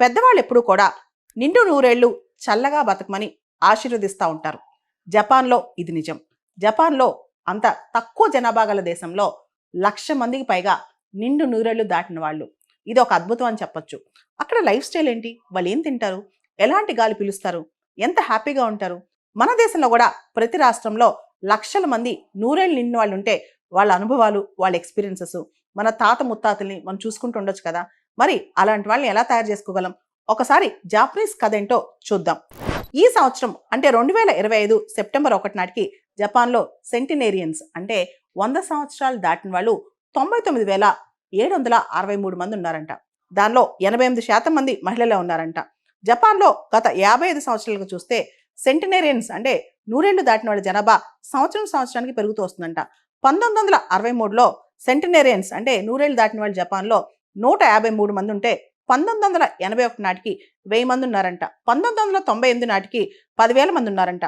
పెద్దవాళ్ళు ఎప్పుడూ కూడా నిండు నూరేళ్లు చల్లగా బతకమని ఆశీర్వదిస్తూ ఉంటారు. జపాన్లో ఇది నిజం. జపాన్లో అంత తక్కువ జనాభా గల దేశంలో 1,00,000 మందికి పైగా నిండు నూరేళ్లు దాటిన వాళ్ళు. ఇది ఒక అద్భుతం అని చెప్పొచ్చు. అక్కడ లైఫ్ స్టైల్ ఏంటి, వాళ్ళు ఏం తింటారు, ఎలాంటి గాలి పీలుస్తారు, ఎంత హ్యాపీగా ఉంటారు. మన దేశంలో కూడా ప్రతి రాష్ట్రంలో లక్షల మంది నూరేళ్ళు నిండిన వాళ్ళు ఉంటే వాళ్ళ అనుభవాలు, వాళ్ళ ఎక్స్పీరియన్సెస్ మన తాత ముత్తాతల్ని మనం చూసుకుంటూ ఉండొచ్చు కదా. మరి అలాంటి వాళ్ళని ఎలా తయారు చేసుకోగలం? ఒకసారి జాపనీస్ కథ ఏంటో చూద్దాం. ఈ సంవత్సరం అంటే 2025 సెప్టెంబర్ 1 నాటికి జపాన్లో సెంటినేరియన్స్ అంటే 100 సంవత్సరాలు దాటిన వాళ్ళు 99,763 మంది ఉన్నారంట. దానిలో 88% మంది మహిళలే ఉన్నారంట. జపాన్లో గత 55 సంవత్సరాలుగా చూస్తే సెంటినేరియన్స్ అంటే నూరేళ్లు దాటిన వాళ్ళ జనాభా సంవత్సరానికి పెరుగుతూ వస్తుందంట. 1963లో సెంటినేరియన్స్ అంటే నూరేళ్లు దాటిన వాళ్ళు జపాన్లో 153 మంది ఉంటే 1981 నాటికి 1000 మంది ఉన్నారంట. 1998 నాటికి 10,000 మంది ఉన్నారంట.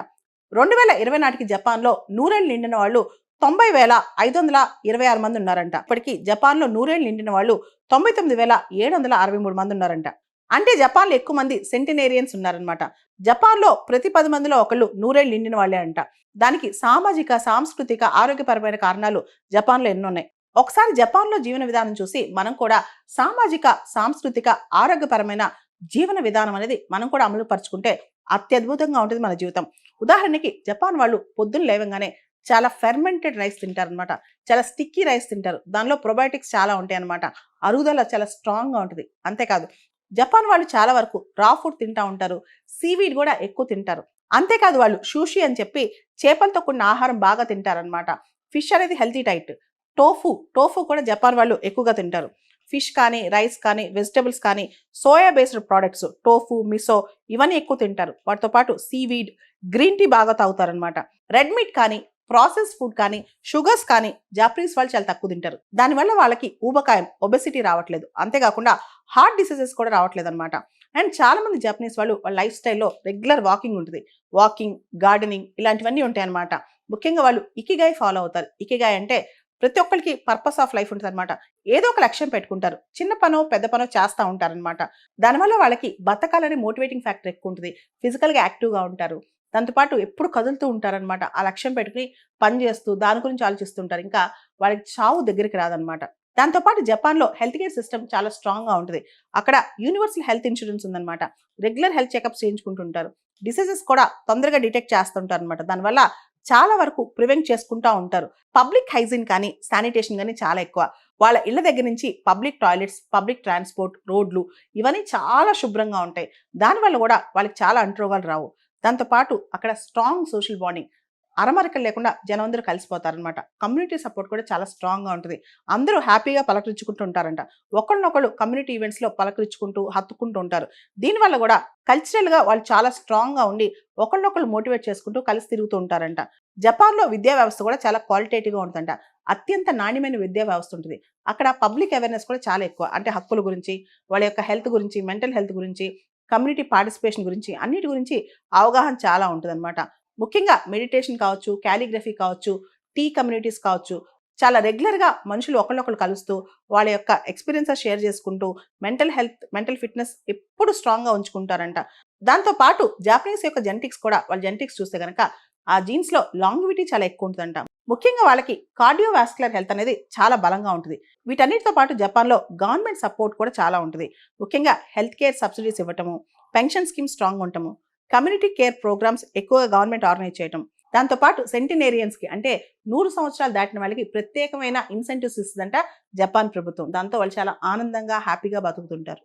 2020 నాటికి జపాన్లో నూరేళ్లు నిండిన వాళ్ళు 90,526 మంది ఉన్నారంట. ఇప్పటికీ జపాన్లో నూరేళ్లు నిండిన వాళ్ళు 99,763 మంది ఉన్నారంట. అంటే జపాన్లో ఎక్కువ మంది సెంటినేరియన్స్ ఉన్నారనమాట. జపాన్లో ప్రతి 10 మందిలో ఒకళ్ళు నూరేళ్లు నిండిన వాళ్ళే అంట. దానికి సామాజిక, సాంస్కృతిక, ఆరోగ్యపరమైన కారణాలు జపాన్లో ఎన్నున్నాయి. ఒకసారి జపాన్లో జీవన విధానం చూసి మనం కూడా సామాజిక, సాంస్కృతిక, ఆరోగ్యపరమైన జీవన విధానం అనేది మనం కూడా అమలు పరుచుకుంటే అత్యద్భుతంగా ఉంటుంది మన జీవితం. ఉదాహరణకి జపాన్ వాళ్ళు పొద్దున్న లేవగానే చాలా ఫెర్మెంటెడ్ రైస్ తింటారనమాట. చాలా స్టిక్కీ రైస్ తింటారు. దానిలో ప్రొబయోటిక్స్ చాలా ఉంటాయి అనమాట. అరుగుదల చాలా స్ట్రాంగ్గా ఉంటుంది. అంతేకాదు జపాన్ వాళ్ళు చాలా వరకు రా ఫుడ్ తింటూ ఉంటారు. సీవీడ్ కూడా ఎక్కువ తింటారు. అంతేకాదు వాళ్ళు షూషి అని చెప్పి చేపలతో కూడిన ఆహారం బాగా తింటారనమాట. ఫిష్ అనేది హెల్తీ డైట్. టోఫు కూడా జపాన్ వాళ్ళు ఎక్కువగా తింటారు. ఫిష్ కానీ, రైస్ కానీ, వెజిటబుల్స్ కానీ, soya based products tofu, miso ఇవన్నీ ఎక్కువ తింటారు. వాటితో పాటు సీవీడ్, గ్రీన్ టీ బాగా తాగుతారనమాట. రెడ్ మీట్ కానీ, ప్రాసెస్ ఫుడ్ కానీ, షుగర్స్ కానీ జాపనీస్ వాళ్ళు చాలా తక్కువ తింటారు. దానివల్ల వాళ్ళకి ఊబకాయం, ఒబెసిటీ రావట్లేదు. అంతేకాకుండా హార్ట్ డిసీజెస్ కూడా రావట్లేదు అనమాట. అండ్ చాలా మంది జపనీస్ వాళ్ళు వాళ్ళ లైఫ్ స్టైల్లో రెగ్యులర్ వాకింగ్ ఉంటుంది. వాకింగ్, గార్డెనింగ్ ఇలాంటివన్నీ ఉంటాయి అనమాట. ముఖ్యంగా వాళ్ళు ఇకిగాయ్ ఫాలో అవుతారు. ఇకిగాయ్ అంటే ప్రతి ఒక్కరికి పర్పస్ ఆఫ్ లైఫ్ ఉంటుంది అనమాట. ఏదో ఒక లక్ష్యం పెట్టుకుంటారు. చిన్న పనో పెద్ద పనో చేస్తూ ఉంటారనమాట. దానివల్ల వాళ్ళకి బతకాలని మోటివేటింగ్ ఫ్యాక్టర్ ఎక్కువ ఉంటుంది. ఫిజికల్గా యాక్టివ్గా ఉంటారు. దాంతోపాటు ఎప్పుడు కదులుతూ ఉంటారనమాట. ఆ లక్ష్యం పెట్టుకుని పని చేస్తూ దాని గురించి ఆలోచిస్తుంటారు. ఇంకా వాళ్ళకి చావు దగ్గరికి రాదనమాట. దాంతోపాటు జపాన్లో హెల్త్ కేర్ సిస్టమ్ చాలా స్ట్రాంగ్గా ఉంటుంది. అక్కడ యూనివర్సల్ హెల్త్ ఇన్సూరెన్స్ ఉందన్నమాట. రెగ్యులర్ హెల్త్ చెకప్స్ చేయించుకుంటుంటారు. డిసీజెస్ కూడా తొందరగా డిటెక్ట్ చేస్తుంటారు అనమాట. దానివల్ల చాలా వరకు ప్రివెంట్ చేసుకుంటూ ఉంటారు. పబ్లిక్ హైజీన్ కానీ, శానిటేషన్ కానీ చాలా ఎక్కువ. వాళ్ళ ఇళ్ల దగ్గర నుంచి పబ్లిక్ టాయిలెట్స్, పబ్లిక్ ట్రాన్స్పోర్ట్, రోడ్లు ఇవన్నీ చాలా శుభ్రంగా ఉంటాయి. దానివల్ల కూడా వాళ్ళకి చాలా అంటురోగాలు రావు. దాంతోపాటు అక్కడ స్ట్రాంగ్ సోషల్ బాండింగ్, అరమరికలు లేకుండా జనం అందరూ కలిసిపోతారనమాట. కమ్యూనిటీ సపోర్ట్ కూడా చాలా స్ట్రాంగ్గా ఉంటుంది. అందరూ హ్యాపీగా పలకరించుకుంటూ ఉంటారంట. ఒకళ్ళనొకళ్ళు కమ్యూనిటీ ఈవెంట్స్లో పలకరించుకుంటూ హత్తుకుంటూ ఉంటారు. దీనివల్ల కూడా కల్చరల్గా వాళ్ళు చాలా స్ట్రాంగ్గా ఉండి ఒకళ్ళనొకళ్ళు మోటివేట్ చేసుకుంటూ కలిసి తిరుగుతూ ఉంటారంట. జపాన్లో విద్యా వ్యవస్థ కూడా చాలా క్వాలిటేటివ్గా ఉంటుందంట. అత్యంత నాణ్యమైన విద్యా వ్యవస్థ ఉంటుంది. అక్కడ పబ్లిక్ అవేర్నెస్ కూడా చాలా ఎక్కువ. అంటే హక్కుల గురించి, వాళ్ళ యొక్క హెల్త్ గురించి, మెంటల్ హెల్త్ గురించి, కమ్యూనిటీ పార్టిసిపేషన్ గురించి, అన్నిటి గురించి అవగాహన చాలా ఉంటుందన్నమాట. ముఖ్యంగా మెడిటేషన్ కావచ్చు, క్యాలిగ్రఫీ కావచ్చు, టీ కమ్యూనిటీస్ కావచ్చు, చాలా రెగ్యులర్గా మనుషులు ఒకళ్ళొకళ్ళు కలుస్తూ వాళ్ళ యొక్క ఎక్స్పీరియన్సెస్ షేర్ చేసుకుంటూ మెంటల్ హెల్త్, మెంటల్ ఫిట్నెస్ ఎప్పుడు స్ట్రాంగ్గా ఉంచుకుంటారంట. దాంతోపాటు జాపనీస్ యొక్క జెనెటిక్స్ కూడా, వాళ్ళ జెనెటిక్స్ చూస్తే కనుక ఆ జీన్స్లో లాంగివిటీ చాలా ఎక్కువ ఉంటుందంట. ముఖ్యంగా వాళ్ళకి కార్డియోవాస్కులర్ హెల్త్ అనేది చాలా బలంగా ఉంటుంది. వీటన్నిటితో పాటు జపాన్లో గవర్నమెంట్ సపోర్ట్ కూడా చాలా ఉంటుంది. ముఖ్యంగా హెల్త్ కేర్ సబ్సిడీస్ ఇవ్వటము, పెన్షన్ స్కీమ్ స్ట్రాంగ్ ఉండటము, కమ్యూనిటీ కేర్ ప్రోగ్రామ్స్ ఎక్కువగా గవర్నమెంట్ ఆర్గనైజ్ చేయటం. దాంతోపాటు సెంటినేరియన్స్కి అంటే 100 సంవత్సరాలు దాటిన వాళ్ళకి ప్రత్యేకమైన ఇన్సెంటివ్స్ ఇస్తుందంట జపాన్ ప్రభుత్వం. దాంతో వాళ్ళు చాలా ఆనందంగా, హ్యాపీగా బతుకుతుంటారు.